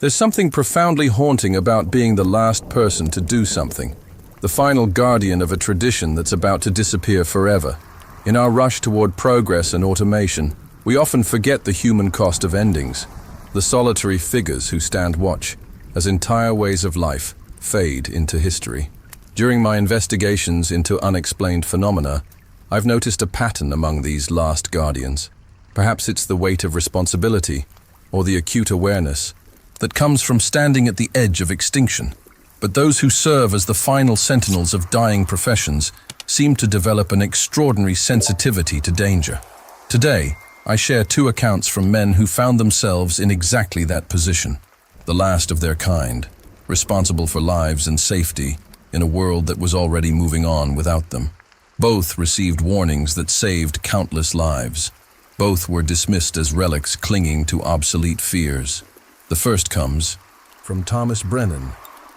There's something profoundly haunting about being the last person to do something, the final guardian of a tradition that's about to disappear forever. In our rush toward progress and automation, we often forget the human cost of endings, the solitary figures who stand watch as entire ways of life fade into history. During my investigations into unexplained phenomena, I've noticed a pattern among these last guardians. Perhaps it's the weight of responsibility, or the acute awareness, that comes from standing at the edge of extinction. But those who serve as the final sentinels of dying professions seem to develop an extraordinary sensitivity to danger. Today, I share two accounts from men who found themselves in exactly that position, the last of their kind, responsible for lives and safety in a world that was already moving on without them. Both received warnings that saved countless lives. Both were dismissed as relics clinging to obsolete fears. The first comes from Thomas Brennan,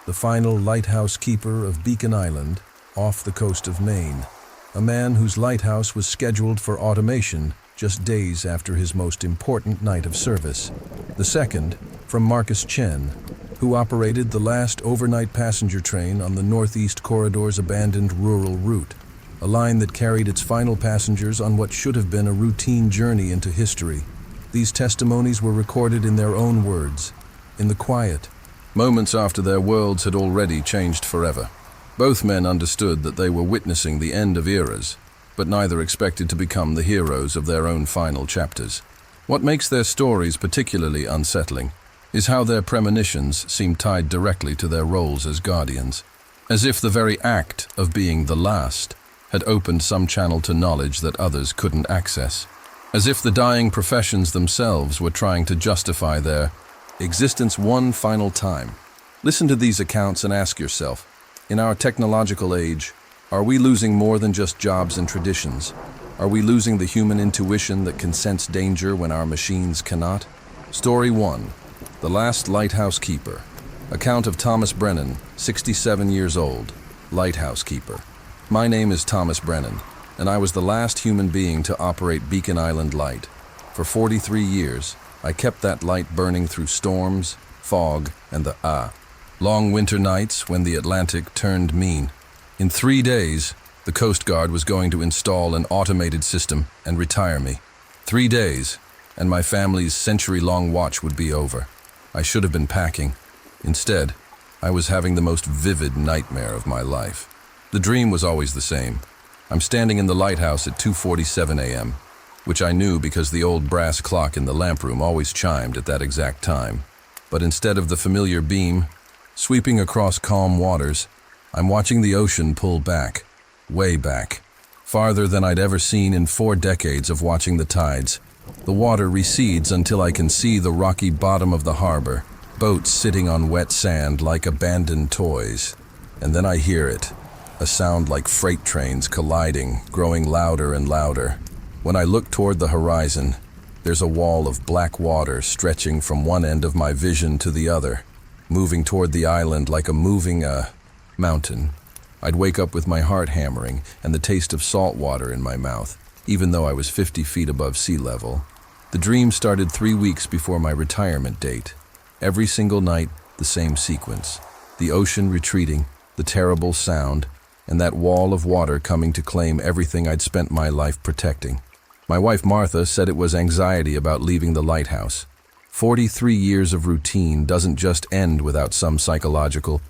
the final lighthouse keeper of Beacon Island off the coast of Maine, a man whose lighthouse was scheduled for automation just days after his most important night of service. The second, from Marcus Chen, who operated the last overnight passenger train on the Northeast Corridor's abandoned rural route, a line that carried its final passengers on what should have been a routine journey into history. These testimonies were recorded in their own words, in the quiet, moments after their worlds had already changed forever. Both men understood that they were witnessing the end of eras, but neither expected to become the heroes of their own final chapters. What makes their stories particularly unsettling is how their premonitions seem tied directly to their roles as guardians, as if the very act of being the last had opened some channel to knowledge that others couldn't access, as if the dying professions themselves were trying to justify their existence one final time. Listen to these accounts and ask yourself, in our technological age, are we losing more than just jobs and traditions? Are we losing the human intuition that can sense danger when our machines cannot? Story 1. The Last Lighthouse Keeper. Account of Thomas Brennan, 67 years old, lighthouse keeper. My name is Thomas Brennan, and I was the last human being to operate Beacon Island Light. For 43 years, I kept that light burning through storms, fog, and the long winter nights when the Atlantic turned mean. In 3 days, the Coast Guard was going to install an automated system and retire me. 3 days, and my family's century-long watch would be over. I should have been packing. Instead, I was having the most vivid nightmare of my life. The dream was always the same. I'm standing in the lighthouse at 2:47 a.m., which I knew because the old brass clock in the lamp room always chimed at that exact time. But instead of the familiar beam, sweeping across calm waters, I'm watching the ocean pull back, way back, farther than I'd ever seen in 4 decades of watching the tides. The water recedes until I can see the rocky bottom of the harbor, boats sitting on wet sand like abandoned toys. And then I hear it, a sound like freight trains colliding, growing louder and louder. When I look toward the horizon, there's a wall of black water stretching from one end of my vision to the other, moving toward the island like a moving, mountain. I'd wake up with my heart hammering and the taste of salt water in my mouth, even though I was 50 feet above sea level. The dream started 3 weeks before my retirement date. Every single night, the same sequence. The ocean retreating, the terrible sound, and that wall of water coming to claim everything I'd spent my life protecting. My wife Martha said it was anxiety about leaving the lighthouse. 43 years of routine doesn't just end without some psychological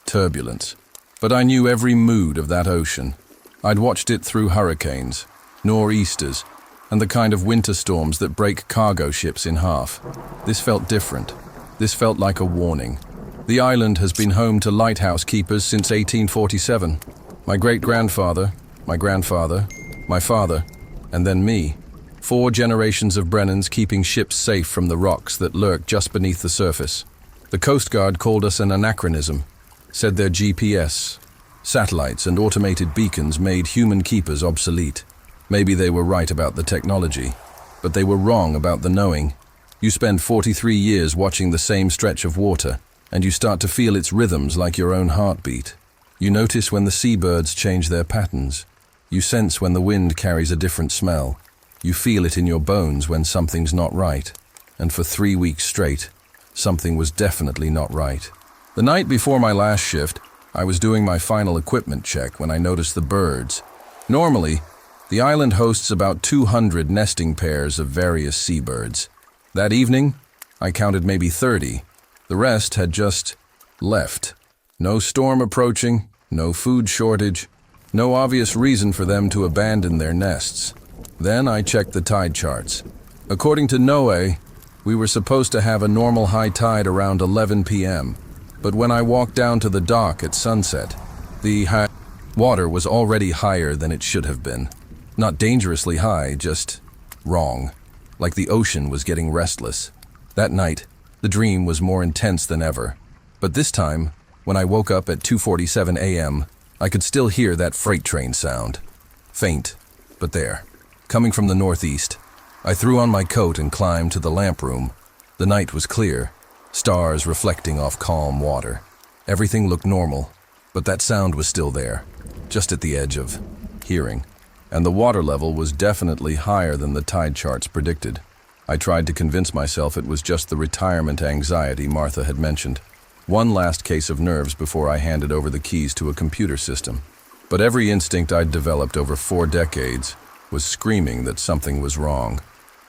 turbulence. But I knew every mood of that ocean. I'd watched it through hurricanes, nor'easters, and the kind of winter storms that break cargo ships in half. This felt different. This felt like a warning. The island has been home to lighthouse keepers since 1847. My great-grandfather, my grandfather, my father, and then me. 4 generations of Brennans keeping ships safe from the rocks that lurk just beneath the surface. The Coast Guard called us an anachronism, said their GPS, satellites, and automated beacons made human keepers obsolete. Maybe they were right about the technology, but they were wrong about the knowing. You spend 43 years watching the same stretch of water, and you start to feel its rhythms like your own heartbeat. You notice when the seabirds change their patterns. You sense when the wind carries a different smell. You feel it in your bones when something's not right. And for 3 weeks straight, Something was definitely not right. The night before my last shift, I was doing my final equipment check when I noticed the birds. Normally, the island hosts about 200 nesting pairs of various seabirds. That evening, I counted maybe 30. The rest had just left. No storm approaching, no food shortage, no obvious reason for them to abandon their nests. Then I checked the tide charts. According to NOAA, we were supposed to have a normal high tide around 11 p.m., but when I walked down to the dock at sunset, the water was already higher than it should have been. Not dangerously high, just wrong. Like the ocean was getting restless. That night, the dream was more intense than ever. But this time, when I woke up at 2:47 a.m., I could still hear that freight train sound. Faint, but there. Coming from the northeast. I threw on my coat and climbed to the lamp room. The night was clear, stars reflecting off calm water. Everything looked normal, but that sound was still there, just at the edge of hearing. And the water level was definitely higher than the tide charts predicted. I tried to convince myself it was just the retirement anxiety Martha had mentioned. One last case of nerves before I handed over the keys to a computer system. But every instinct I'd developed over 4 decades was screaming that something was wrong.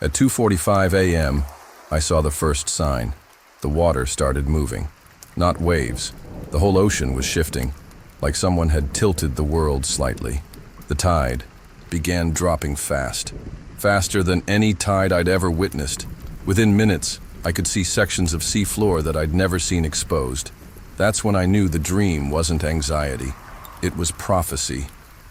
At 2:45 a.m., I saw the first sign. The water started moving. Not waves. The whole ocean was shifting, like someone had tilted the world slightly. The tide began dropping fast. Faster than any tide I'd ever witnessed. Within minutes, I could see sections of seafloor that I'd never seen exposed. That's when I knew the dream wasn't anxiety. It was prophecy.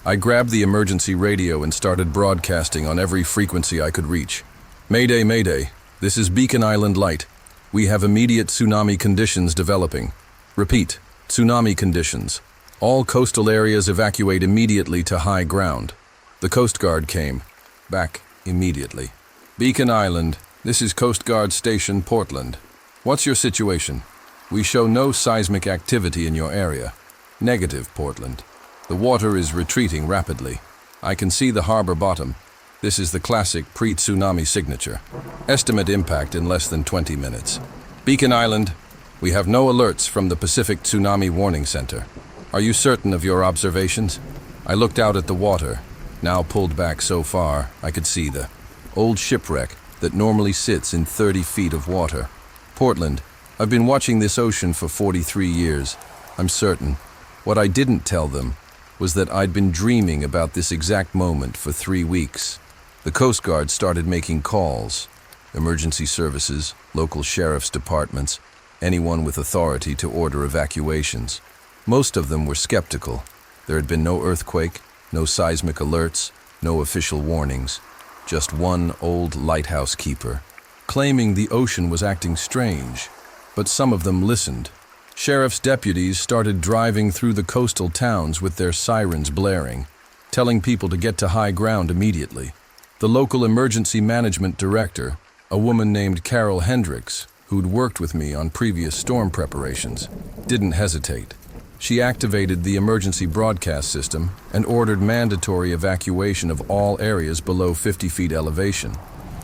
I grabbed the emergency radio and started broadcasting on every frequency I could reach. Mayday, Mayday. This is Beacon Island Light. We have immediate tsunami conditions developing. Repeat, tsunami conditions. All coastal areas evacuate immediately to high ground. The Coast Guard came. Back immediately. Beacon Island, this is Coast Guard Station, Portland. What's your situation? We show no seismic activity in your area. Negative, Portland. The water is retreating rapidly. I can see the harbor bottom. This is the classic pre-tsunami signature. Estimate impact in less than 20 minutes. Beacon Island, we have no alerts from the Pacific Tsunami Warning Center. Are you certain of your observations? I looked out at the water. Now pulled back so far, I could see the old shipwreck that normally sits in 30 feet of water. Portland, I've been watching this ocean for 43 years. I'm certain. What I didn't tell them was that I'd been dreaming about this exact moment for 3 weeks. The Coast Guard started making calls. Emergency services, local sheriff's departments, anyone with authority to order evacuations. Most of them were skeptical. There had been no earthquake, no seismic alerts, no official warnings. Just one old lighthouse keeper, claiming the ocean was acting strange. But some of them listened. Sheriff's deputies started driving through the coastal towns with their sirens blaring, telling people to get to high ground immediately. The local emergency management director, a woman named Carol Hendricks, who'd worked with me on previous storm preparations, didn't hesitate. She activated the emergency broadcast system and ordered mandatory evacuation of all areas below 50 feet elevation.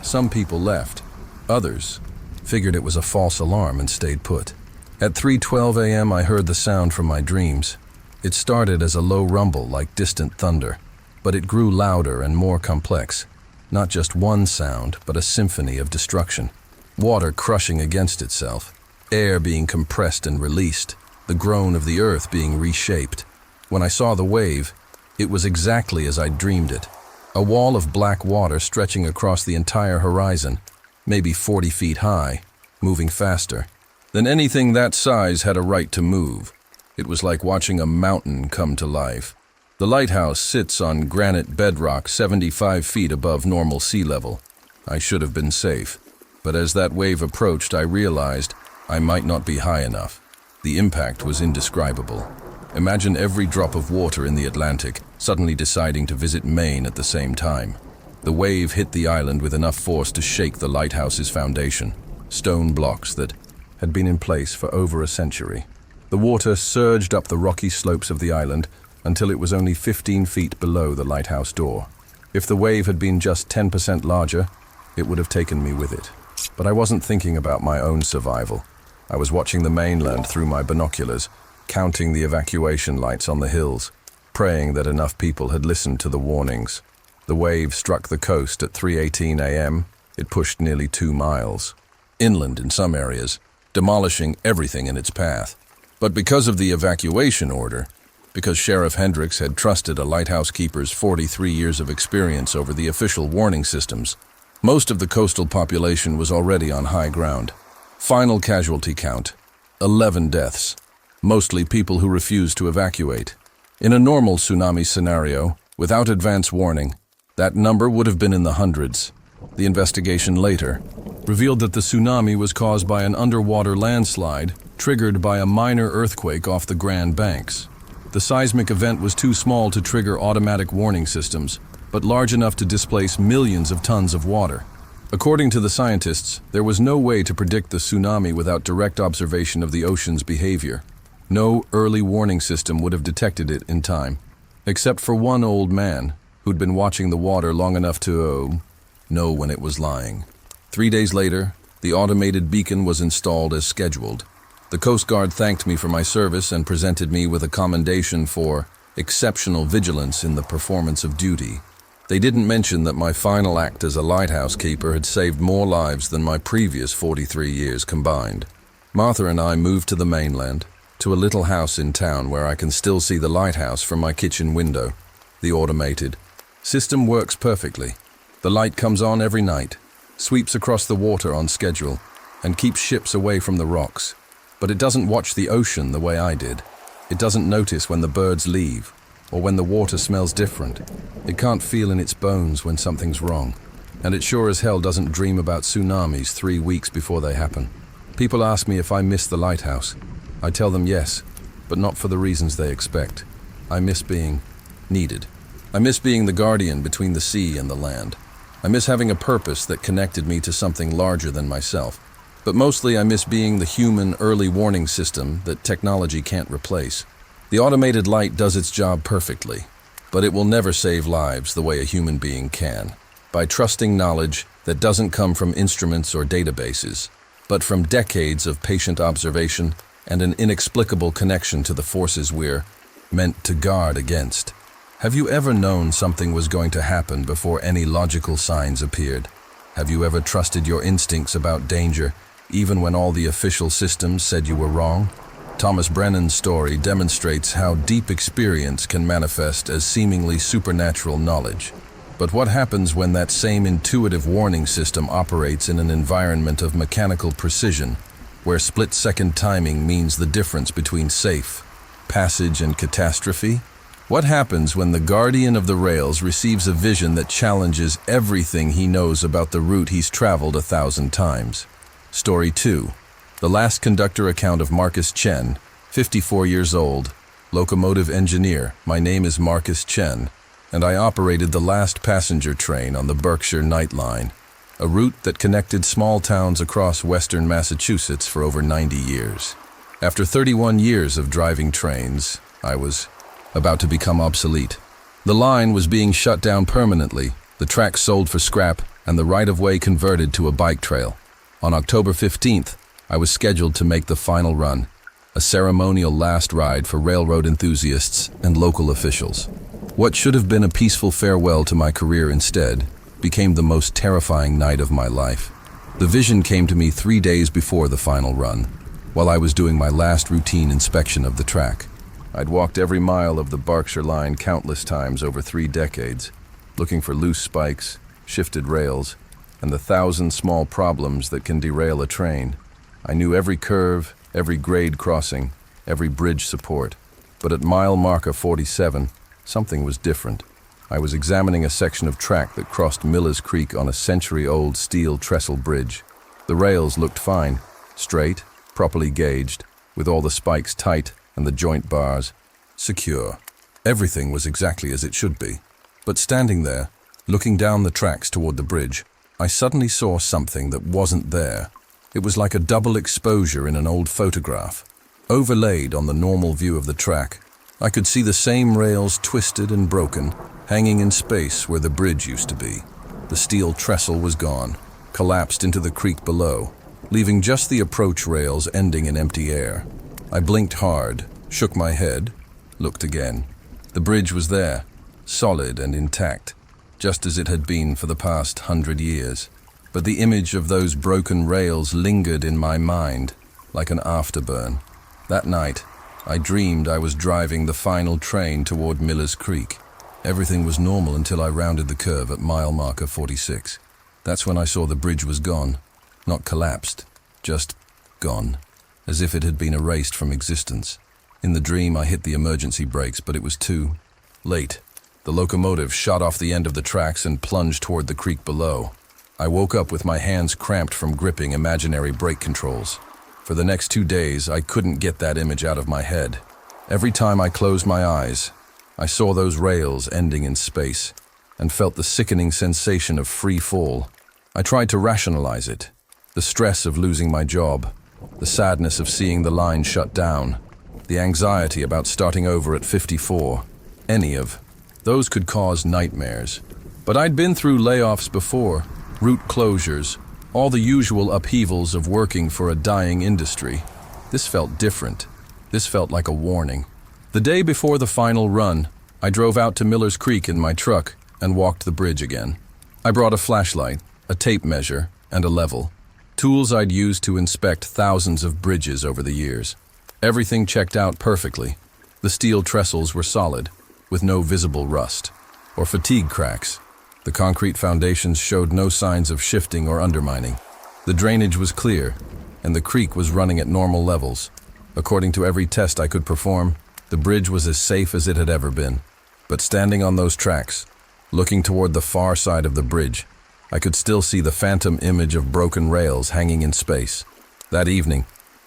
Some people left. Others figured it was a false alarm and stayed put. At 3:12 a.m. I heard the sound from my dreams. It started as a low rumble like distant thunder, but it grew louder and more complex. Not just one sound, but a symphony of destruction. Water crushing against itself, air being compressed and released, the groan of the earth being reshaped. When I saw the wave, it was exactly as I'd dreamed it. A wall of black water stretching across the entire horizon, maybe 40 feet high, moving faster than anything that size had a right to move. It was like watching a mountain come to life. The lighthouse sits on granite bedrock 75 feet above normal sea level. I should have been safe, but as that wave approached, I realized I might not be high enough. The impact was indescribable. Imagine every drop of water in the Atlantic suddenly deciding to visit Maine at the same time. The wave hit the island with enough force to shake the lighthouse's foundation, stone blocks that had been in place for over a century. The water surged up the rocky slopes of the island until it was only 15 feet below the lighthouse door. If the wave had been just 10% larger, it would have taken me with it. But I wasn't thinking about my own survival. I was watching the mainland through my binoculars, counting the evacuation lights on the hills, praying that enough people had listened to the warnings. The wave struck the coast at 3:18 a.m. It pushed nearly 2 miles, inland in some areas, demolishing everything in its path. But because of the evacuation order, because Sheriff Hendricks had trusted a lighthouse keeper's 43 years of experience over the official warning systems, most of the coastal population was already on high ground. Final casualty count, 11 deaths, mostly people who refused to evacuate. In a normal tsunami scenario, without advance warning, that number would have been in the hundreds. The investigation later revealed that the tsunami was caused by an underwater landslide triggered by a minor earthquake off the Grand Banks. The seismic event was too small to trigger automatic warning systems, but large enough to displace millions of tons of water. According to the scientists, there was no way to predict the tsunami without direct observation of the ocean's behavior. No early warning system would have detected it in time, except for one old man who'd been watching the water long enough to know when it was lying. 3 days later, the automated beacon was installed as scheduled. The Coast Guard thanked me for my service and presented me with a commendation for exceptional vigilance in the performance of duty. They didn't mention that my final act as a lighthouse keeper had saved more lives than my previous 43 years combined. Martha and I moved to the mainland, to a little house in town where I can still see the lighthouse from my kitchen window. The automated system works perfectly. The light comes on every night, sweeps across the water on schedule, and keeps ships away from the rocks. But it doesn't watch the ocean the way I did. It doesn't notice when the birds leave, or when the water smells different. It can't feel in its bones when something's wrong. And it sure as hell doesn't dream about tsunamis 3 weeks before they happen. People ask me if I miss the lighthouse. I tell them yes, but not for the reasons they expect. I miss being needed. I miss being the guardian between the sea and the land. I miss having a purpose that connected me to something larger than myself. But mostly I miss being the human early warning system that technology can't replace. The automated light does its job perfectly, but it will never save lives the way a human being can, by trusting knowledge that doesn't come from instruments or databases, but from decades of patient observation and an inexplicable connection to the forces we're meant to guard against. Have you ever known something was going to happen before any logical signs appeared? Have you ever trusted your instincts about danger, even when all the official systems said you were wrong? Thomas Brennan's story demonstrates how deep experience can manifest as seemingly supernatural knowledge. But what happens when that same intuitive warning system operates in an environment of mechanical precision, where split-second timing means the difference between safe passage and catastrophe? What happens when the guardian of the rails receives a vision that challenges everything he knows about the route he's traveled 1,000 times? Story 2. The last conductor account of Marcus Chen, 54 years old, locomotive engineer. My name is Marcus Chen, and I operated the last passenger train on the Berkshire Night Line, a route that connected small towns across western Massachusetts for over 90 years. After 31 years of driving trains, I was about to become obsolete. The line was being shut down permanently, the tracks sold for scrap, and the right-of-way converted to a bike trail. On October 15th, I was scheduled to make the final run, a ceremonial last ride for railroad enthusiasts and local officials. What should have been a peaceful farewell to my career instead became the most terrifying night of my life. The vision came to me 3 days before the final run, while I was doing my last routine inspection of the track. I'd walked every mile of the Berkshire line countless times over 3 decades, looking for loose spikes, shifted rails, and the 1,000 small problems that can derail a train. I knew every curve, every grade crossing, every bridge support. But at mile marker 47, something was different. I was examining a section of track that crossed Miller's Creek on a century-old steel trestle bridge. The rails looked fine, straight, properly gauged, with all the spikes tight and the joint bars secure. Everything was exactly as it should be. But standing there, looking down the tracks toward the bridge, I suddenly saw something that wasn't there. It was like a double exposure in an old photograph. Overlaid on the normal view of the track, I could see the same rails twisted and broken, hanging in space where the bridge used to be. The steel trestle was gone, collapsed into the creek below, leaving just the approach rails ending in empty air. I blinked hard, shook my head, looked again. The bridge was there, solid and intact, just as it had been for the past 100 years. But the image of those broken rails lingered in my mind like an afterburn. That night, I dreamed I was driving the final train toward Miller's Creek. Everything was normal until I rounded the curve at mile marker 46. That's when I saw the bridge was gone. Not collapsed, just gone, as if it had been erased from existence. In the dream, I hit the emergency brakes, but it was too late. The locomotive shot off the end of the tracks and plunged toward the creek below. I woke up with my hands cramped from gripping imaginary brake controls. For the next 2 days, I couldn't get that image out of my head. Every time I closed my eyes, I saw those rails ending in space and felt the sickening sensation of free fall. I tried to rationalize it. The stress of losing my job, the sadness of seeing the line shut down, the anxiety about starting over at 54. Any of those could cause nightmares. But I'd been through layoffs before, route closures, all the usual upheavals of working for a dying industry. This felt different. This felt like a warning. The day before the final run, I drove out to Miller's Creek in my truck and walked the bridge again. I brought a flashlight, a tape measure, and a level. Tools I'd used to inspect thousands of bridges over the years. Everything checked out perfectly. The steel trestles were solid, with no visible rust or fatigue cracks. The concrete foundations showed no signs of shifting or undermining. The drainage was clear, and the creek was running at normal levels. According to every test I could perform, the bridge was as safe as it had ever been. But standing on those tracks, looking toward the far side of the bridge, I could still see the phantom image of broken rails hanging in space. That evening,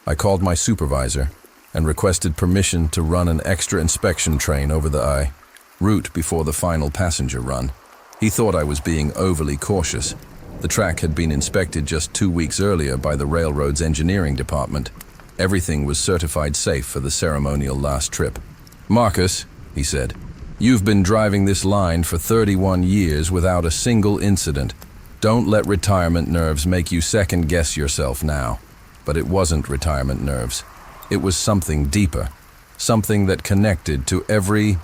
I called my supervisor and requested permission to run an extra inspection train over the route before the final passenger run. He thought I was being overly cautious. The track had been inspected just 2 weeks earlier by the railroad's engineering department. Everything was certified safe for the ceremonial last trip. "Marcus," he said, "you've been driving this line for 31 years without a single incident. Don't let retirement nerves make you second-guess yourself now." But it wasn't retirement nerves. It was something deeper, something that connected to every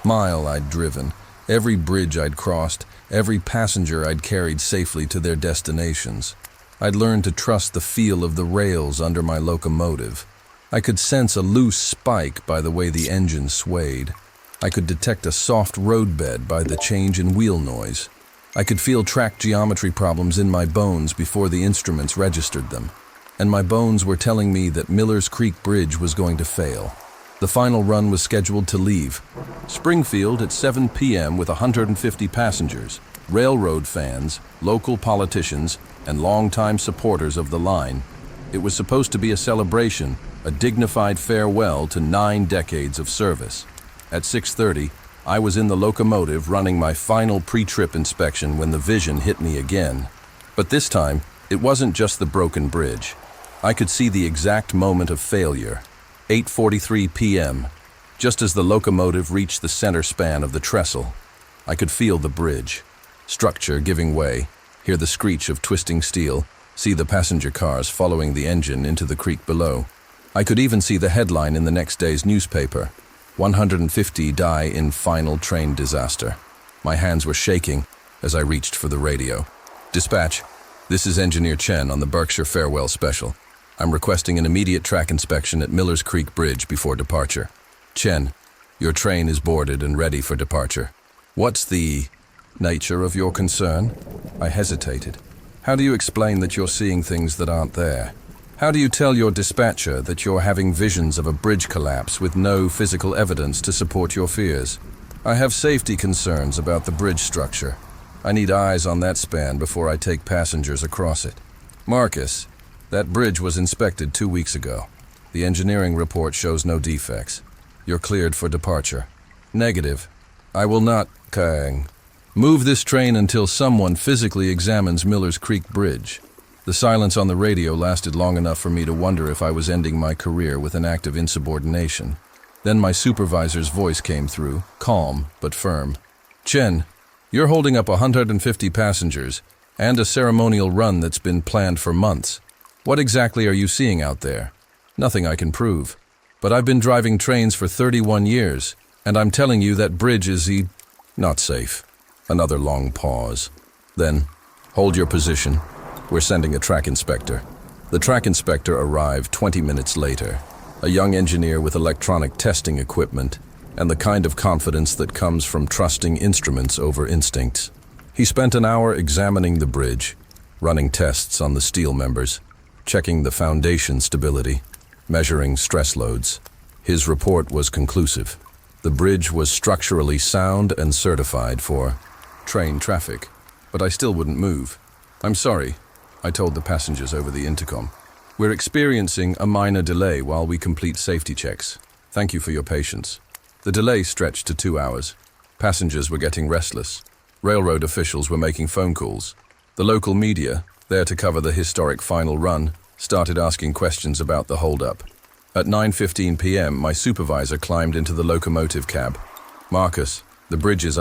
mile I'd driven, every bridge I'd crossed, every passenger I'd carried safely to their destinations. I'd learned to trust the feel of the rails under my locomotive. I could sense a loose spike by the way the engine swayed. I could detect a soft roadbed by the change in wheel noise. I could feel track geometry problems in my bones before the instruments registered them. And my bones were telling me that Miller's Creek Bridge was going to fail. The final run was scheduled to leave Springfield at 7 p.m. with 150 passengers, railroad fans, local politicians, and longtime supporters of the line. It was supposed to be a celebration, a dignified farewell to 9 decades of service. At 6:30, I was in the locomotive running my final pre-trip inspection when the vision hit me again. But this time, it wasn't just the broken bridge. I could see the exact moment of failure. 8:43 p.m., just as the locomotive reached the center span of the trestle. I could feel the bridge, structure giving way, hear the screech of twisting steel, see the passenger cars following the engine into the creek below. I could even see the headline in the next day's newspaper, 150 die in final train disaster. My hands were shaking as I reached for the radio. "Dispatch, this is Engineer Chen on the Berkshire Farewell Special. I'm requesting an immediate track inspection at Miller's Creek Bridge before departure. Chen, your train is boarded and ready for departure." "What's the nature of your concern?" I hesitated. "How do you explain that you're seeing things that aren't there? How do you tell your dispatcher that you're having visions of a bridge collapse with no physical evidence to support your fears?" "I have safety concerns about the bridge structure. I need eyes on that span before I take passengers across it." "Marcus, that bridge was inspected 2 weeks ago. The engineering report shows no defects. You're cleared for departure." "Negative. I will not move this train until someone physically examines Miller's Creek Bridge." The silence on the radio lasted long enough for me to wonder if I was ending my career with an act of insubordination. Then my supervisor's voice came through, calm but firm. "Chen, you're holding up 150 passengers and a ceremonial run that's been planned for months. What exactly are you seeing out there? Nothing I can prove. But I've been driving trains for 31 years, and I'm telling you that bridge is not safe. Another long pause. Then, hold your position. We're sending a track inspector. The track inspector arrived 20 minutes later, a young engineer with electronic testing equipment and the kind of confidence that comes from trusting instruments over instincts. He spent an hour examining the bridge, running tests on the steel members, checking the foundation stability, measuring stress loads. His report was conclusive. The bridge was structurally sound and certified for train traffic, but I still wouldn't move. I'm sorry, I told the passengers over the intercom. We're experiencing a minor delay while we complete safety checks. Thank you for your patience. The delay stretched to 2 hours. Passengers were getting restless. Railroad officials were making phone calls. The local media, there to cover the historic final run, started asking questions about the holdup. At 9:15 p.m., my supervisor climbed into the locomotive cab. Marcus, the bridge is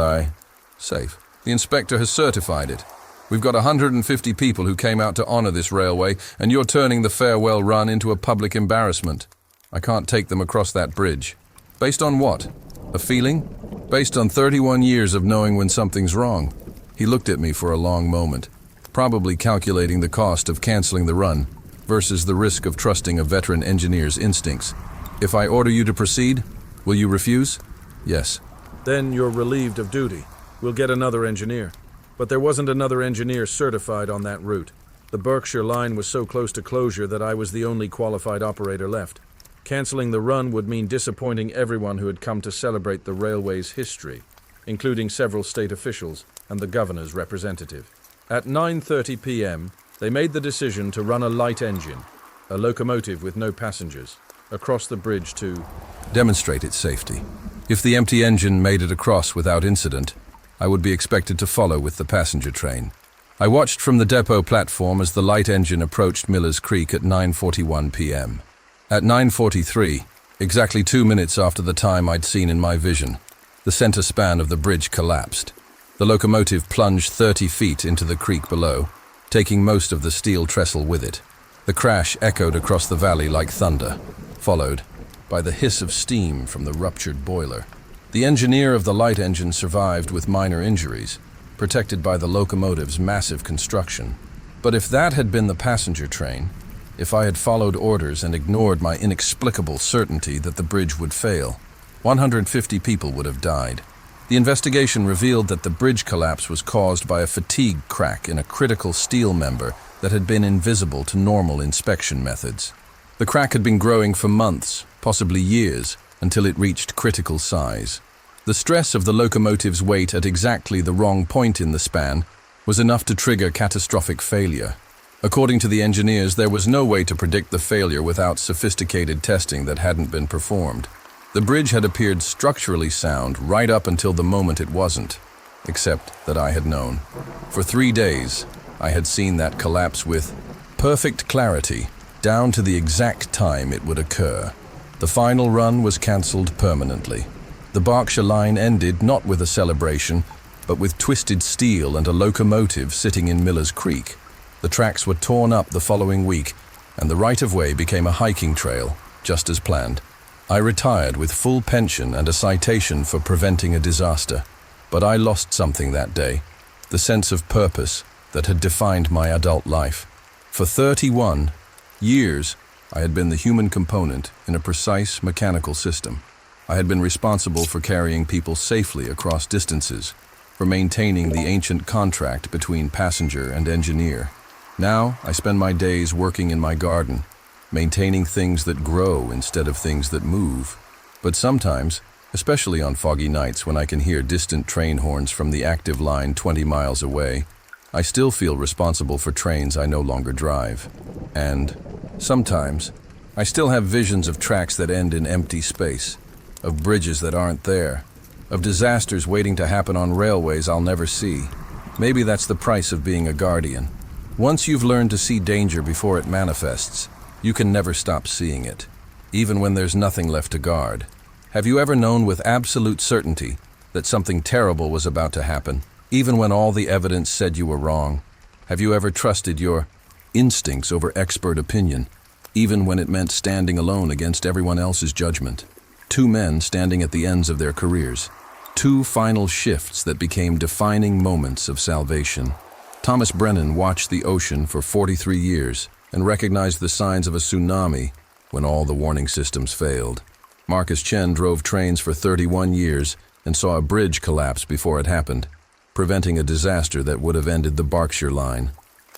safe. The inspector has certified it. We've got 150 people who came out to honor this railway, and you're turning the farewell run into a public embarrassment. I can't take them across that bridge. Based on what? A feeling? Based on 31 years of knowing when something's wrong. He looked at me for a long moment, probably calculating the cost of canceling the run versus the risk of trusting a veteran engineer's instincts. If I order you to proceed, will you refuse? Yes. Then you're relieved of duty. We'll get another engineer. But there wasn't another engineer certified on that route. The Berkshire line was so close to closure that I was the only qualified operator left. Canceling the run would mean disappointing everyone who had come to celebrate the railway's history, including several state officials and the governor's representative. At 9:30 p.m., they made the decision to run a light engine, a locomotive with no passengers, across the bridge to demonstrate its safety. If the empty engine made it across without incident, I would be expected to follow with the passenger train. I watched from the depot platform as the light engine approached Miller's Creek at 9:41 p.m. At 9:43, exactly 2 minutes after the time I'd seen in my vision, the center span of the bridge collapsed. The locomotive plunged 30 feet into the creek below, taking most of the steel trestle with it. The crash echoed across the valley like thunder, followed by the hiss of steam from the ruptured boiler. The engineer of the light engine survived with minor injuries, protected by the locomotive's massive construction. But if that had been the passenger train, if I had followed orders and ignored my inexplicable certainty that the bridge would fail, 150 people would have died. The investigation revealed that the bridge collapse was caused by a fatigue crack in a critical steel member that had been invisible to normal inspection methods. The crack had been growing for months, possibly years, until it reached critical size. The stress of the locomotive's weight at exactly the wrong point in the span was enough to trigger catastrophic failure. According to the engineers, there was no way to predict the failure without sophisticated testing that hadn't been performed. The bridge had appeared structurally sound right up until the moment it wasn't, except that I had known. For 3 days, I had seen that collapse with perfect clarity, down to the exact time it would occur. The final run was cancelled permanently. The Berkshire line ended not with a celebration, but with twisted steel and a locomotive sitting in Miller's Creek. The tracks were torn up the following week, and the right-of-way became a hiking trail, just as planned. I retired with full pension and a citation for preventing a disaster. But I lost something that day, the sense of purpose that had defined my adult life. For 31 years, I had been the human component in a precise mechanical system. I had been responsible for carrying people safely across distances, for maintaining the ancient contract between passenger and engineer. Now, I spend my days working in my garden, maintaining things that grow instead of things that move. But sometimes, especially on foggy nights when I can hear distant train horns from the active line 20 miles away, I still feel responsible for trains I no longer drive. And sometimes, I still have visions of tracks that end in empty space, of bridges that aren't there, of disasters waiting to happen on railways I'll never see. Maybe that's the price of being a guardian. Once you've learned to see danger before it manifests, you can never stop seeing it, even when there's nothing left to guard. Have you ever known with absolute certainty that something terrible was about to happen, even when all the evidence said you were wrong? Have you ever trusted your instincts over expert opinion, even when it meant standing alone against everyone else's judgment. Two men standing at the ends of their careers. Two final shifts that became defining moments of salvation. Thomas Brennan watched the ocean for 43 years and recognized the signs of a tsunami when all the warning systems failed. Marcus Chen drove trains for 31 years and saw a bridge collapse before it happened, preventing a disaster that would have ended the Berkshire Line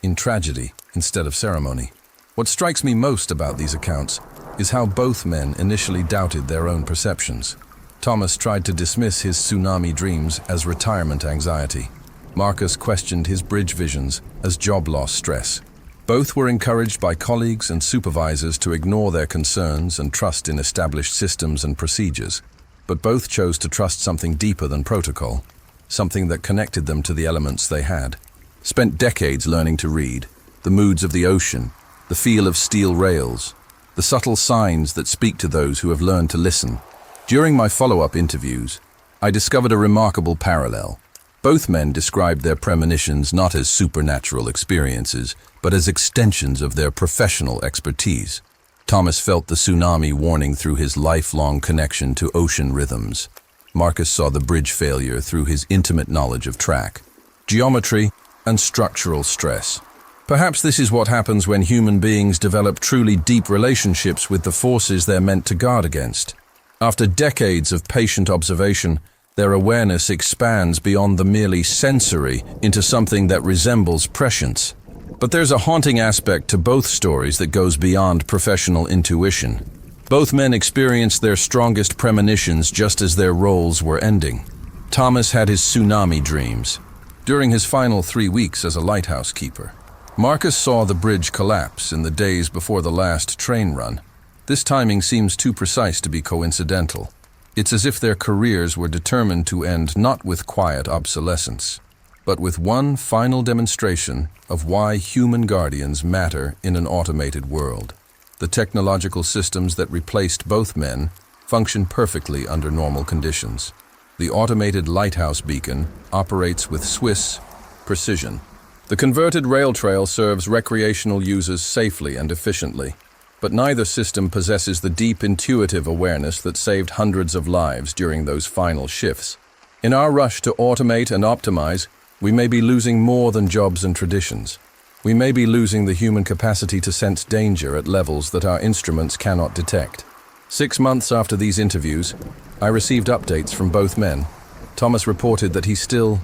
in tragedy instead of ceremony. What strikes me most about these accounts is how both men initially doubted their own perceptions. Thomas tried to dismiss his tsunami dreams as retirement anxiety. Marcus questioned his bridge visions as job loss stress. Both were encouraged by colleagues and supervisors to ignore their concerns and trust in established systems and procedures. But both chose to trust something deeper than protocol, something that connected them to the elements they had. Spent decades learning to read the moods of the ocean, the feel of steel rails, the subtle signs that speak to those who have learned to listen. During my follow-up interviews, I discovered a remarkable parallel. Both men described their premonitions not as supernatural experiences, but as extensions of their professional expertise. Thomas felt the tsunami warning through his lifelong connection to ocean rhythms. Marcus saw the bridge failure through his intimate knowledge of track, geometry, and structural stress. Perhaps this is what happens when human beings develop truly deep relationships with the forces they're meant to guard against. After decades of patient observation, their awareness expands beyond the merely sensory into something that resembles prescience. But there's a haunting aspect to both stories that goes beyond professional intuition. Both men experienced their strongest premonitions just as their roles were ending. Thomas had his tsunami dreams during his final 3 weeks as a lighthouse keeper. Marcus saw the bridge collapse in the days before the last train run. This timing seems too precise to be coincidental. It's as if their careers were determined to end not with quiet obsolescence, but with one final demonstration of why human guardians matter in an automated world. The technological systems that replaced both men function perfectly under normal conditions. The automated lighthouse beacon operates with Swiss precision. The converted rail trail serves recreational users safely and efficiently, but neither system possesses the deep intuitive awareness that saved hundreds of lives during those final shifts. In our rush to automate and optimize, we may be losing more than jobs and traditions. We may be losing the human capacity to sense danger at levels that our instruments cannot detect. 6 months after these interviews, I received updates from both men. Thomas reported that he still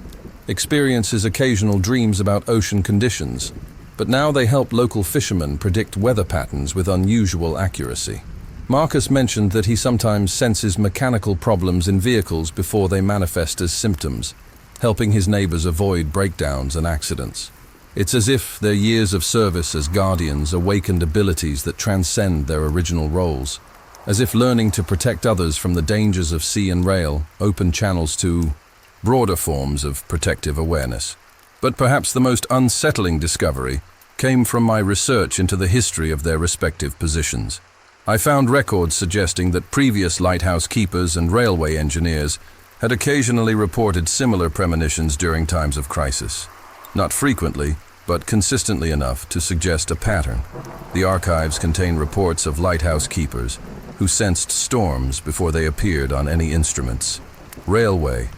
experiences occasional dreams about ocean conditions, but now they help local fishermen predict weather patterns with unusual accuracy. Marcus mentioned that he sometimes senses mechanical problems in vehicles before they manifest as symptoms, helping his neighbors avoid breakdowns and accidents. It's as if their years of service as guardians awakened abilities that transcend their original roles, as if learning to protect others from the dangers of sea and rail opened channels to broader forms of protective awareness. But perhaps the most unsettling discovery came from my research into the history of their respective positions. I found records suggesting that previous lighthouse keepers and railway engineers had occasionally reported similar premonitions during times of crisis. Not frequently, but consistently enough to suggest a pattern. The archives contain reports of lighthouse keepers who sensed storms before they appeared on any instruments. Railway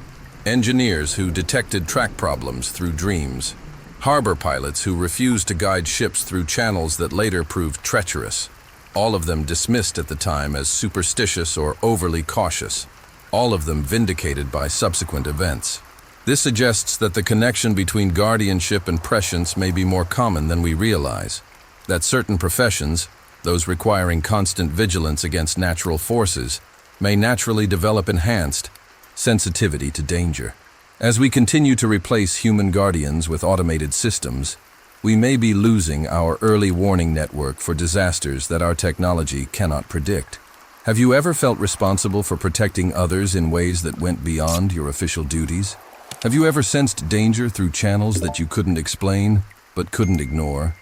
engineers who detected track problems through dreams. Harbor pilots who refused to guide ships through channels that later proved treacherous. All of them dismissed at the time as superstitious or overly cautious. All of them vindicated by subsequent events. This suggests that the connection between guardianship and prescience may be more common than we realize. That certain professions, those requiring constant vigilance against natural forces, may naturally develop enhanced sensitivity to danger. As we continue to replace human guardians with automated systems, we may be losing our early warning network for disasters that our technology cannot predict. Have you ever felt responsible for protecting others in ways that went beyond your official duties? Have you ever sensed danger through channels that you couldn't explain, but couldn't ignore?